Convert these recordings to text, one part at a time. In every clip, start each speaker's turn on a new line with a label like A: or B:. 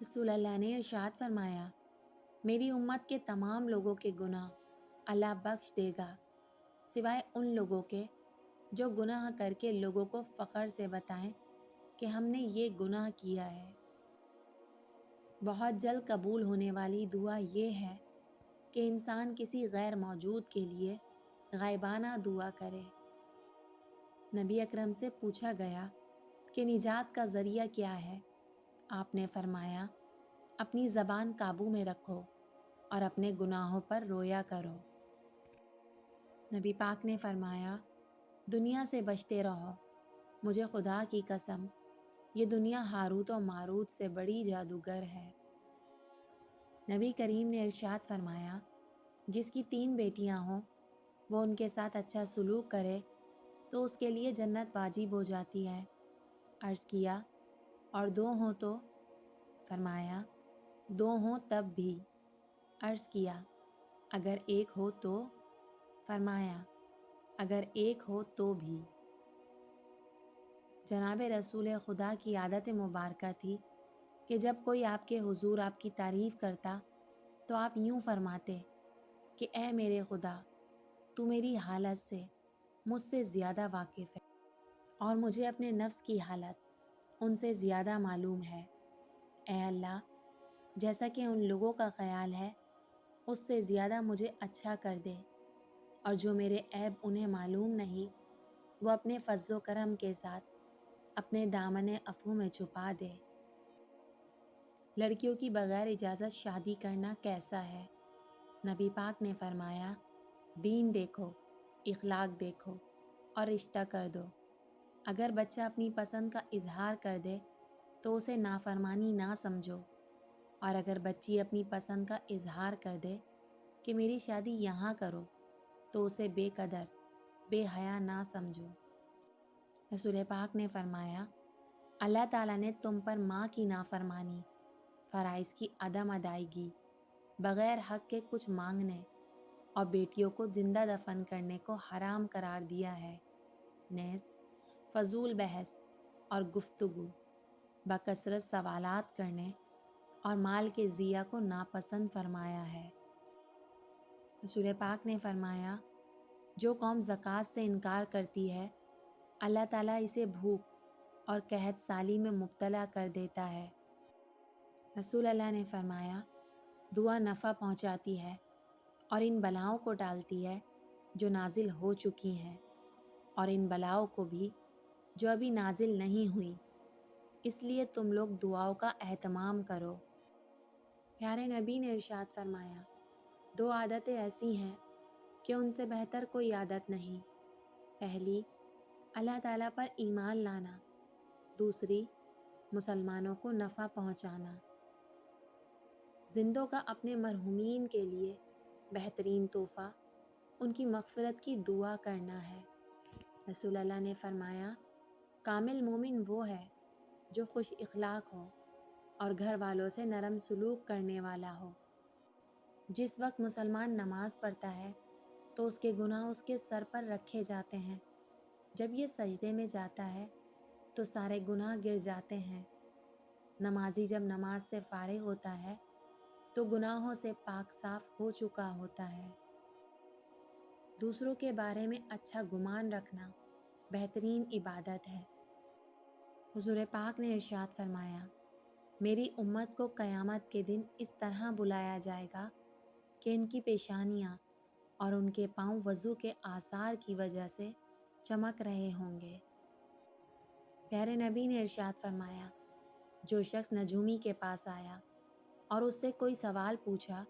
A: رسول اللہ نے ارشاد فرمایا، میری امت کے تمام لوگوں کے گناہ اللہ بخش دے گا، سوائے ان لوگوں کے جو گناہ کر کے لوگوں کو فخر سے بتائیں کہ ہم نے یہ گناہ کیا ہے۔ بہت جلد قبول ہونے والی دعا یہ ہے کہ انسان کسی غیر موجود کے لیے غائبانہ دعا کرے۔ نبی اکرم سے پوچھا گیا کہ نجات کا ذریعہ کیا ہے؟ آپ نے فرمایا، اپنی زبان قابو میں رکھو اور اپنے گناہوں پر رویا کرو۔ نبی پاک نے فرمایا، دنیا سے بچتے رہو، مجھے خدا کی قسم یہ دنیا ہاروت و ماروت سے بڑی جادوگر ہے۔ نبی کریم نے ارشاد فرمایا، جس کی 3 بیٹیاں ہوں وہ ان کے ساتھ اچھا سلوک کرے تو اس کے لیے جنت واجب ہو جاتی ہے۔ عرض کیا، اور 2 ہوں تو؟ فرمایا، 2 ہوں تب بھی۔ عرض کیا، اگر 1 ہو تو؟ فرمایا، اگر 1 ہو تو بھی۔ جناب رسول خدا کی عادت مبارکہ تھی کہ جب کوئی آپ کے حضور آپ کی تعریف کرتا تو آپ یوں فرماتے کہ اے میرے خدا، تو میری حالت سے مجھ سے زیادہ واقف ہے اور مجھے اپنے نفس کی حالت ان سے زیادہ معلوم ہے۔ اے اللہ، جیسا کہ ان لوگوں کا خیال ہے اس سے زیادہ مجھے اچھا کر دے، اور جو میرے عیب انہیں معلوم نہیں وہ اپنے فضل و کرم کے ساتھ اپنے دامن عفو میں چھپا دے۔ لڑکیوں کی بغیر اجازت شادی کرنا کیسا ہے؟ نبی پاک نے فرمایا، دین دیکھو، اخلاق دیکھو اور رشتہ کر دو۔ اگر بچہ اپنی پسند کا اظہار کر دے تو اسے نافرمانی نہ سمجھو، اور اگر بچی اپنی پسند کا اظہار کر دے کہ میری شادی یہاں کرو تو اسے بے قدر، بے حیا نہ سمجھو۔ رسول پاک نے فرمایا، اللہ تعالیٰ نے تم پر ماں کی نافرمانی، فرائض کی عدم ادائیگی، بغیر حق کے کچھ مانگنے اور بیٹیوں کو زندہ دفن کرنے کو حرام قرار دیا ہے۔ نیز فضول بحث اور گفتگو، بکثرت سوالات کرنے اور مال کے ضیاع کو ناپسند فرمایا ہے۔ رسول پاک نے فرمایا، جو قوم زکوٰۃ سے انکار کرتی ہے اللہ تعالیٰ اسے بھوک اور قحط سالی میں مبتلا کر دیتا ہے۔ رسول اللہ نے فرمایا، دعا نفع پہنچاتی ہے اور ان بلاؤں کو ٹالتی ہے جو نازل ہو چکی ہیں، اور ان بلاؤں کو بھی جو ابھی نازل نہیں ہوئی، اس لیے تم لوگ دعاؤں کا اہتمام کرو۔ پیارے نبی نے ارشاد فرمایا، 2 عادتیں ایسی ہیں کہ ان سے بہتر کوئی عادت نہیں۔ پہلی، اللہ تعالیٰ پر ایمان لانا، دوسری، مسلمانوں کو نفع پہنچانا۔ زندوں کا اپنے مرحومین کے لیے بہترین تحفہ ان کی مغفرت کی دعا کرنا ہے۔ رسول اللہ نے فرمایا، کامل مومن وہ ہے جو خوش اخلاق ہو اور گھر والوں سے نرم سلوک کرنے والا ہو۔ جس وقت مسلمان نماز پڑھتا ہے تو اس کے گناہ اس کے سر پر رکھے جاتے ہیں، جب یہ سجدے میں جاتا ہے تو سارے گناہ گر جاتے ہیں۔ نمازی جب نماز سے فارغ ہوتا ہے تو گناہوں سے پاک صاف ہو چکا ہوتا ہے۔ دوسروں کے بارے میں اچھا گمان رکھنا بہترین عبادت ہے۔ حضور پاک نے ارشاد فرمایا، میری امت کو قیامت کے دن اس طرح بلایا جائے گا کہ ان کی پیشانیاں اور ان کے پاؤں وضو کے آثار کی وجہ سے چمک رہے ہوں گے۔ پیارے نبی نے ارشاد فرمایا، جو شخص نجومی کے پاس آیا اور اس سے کوئی سوال پوچھا،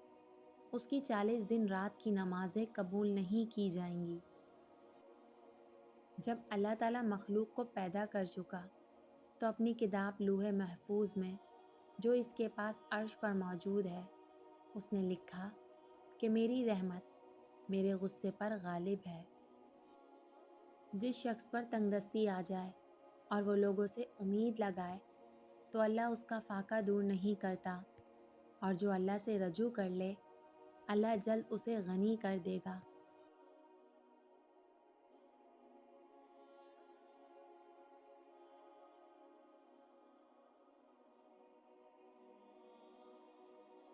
A: اس کی 40 دن رات کی نمازیں قبول نہیں کی جائیں گی۔ جب اللہ تعالیٰ مخلوق کو پیدا کر چکا تو اپنی کتاب لوح محفوظ میں جو اس کے پاس عرش پر موجود ہے، اس نے لکھا کہ میری رحمت میرے غصے پر غالب ہے۔ جس شخص پر تنگدستی آ جائے اور وہ لوگوں سے امید لگائے تو اللہ اس کا فاقہ دور نہیں کرتا، اور جو اللہ سے رجوع کر لے اللہ جلد اسے غنی کر دے گا۔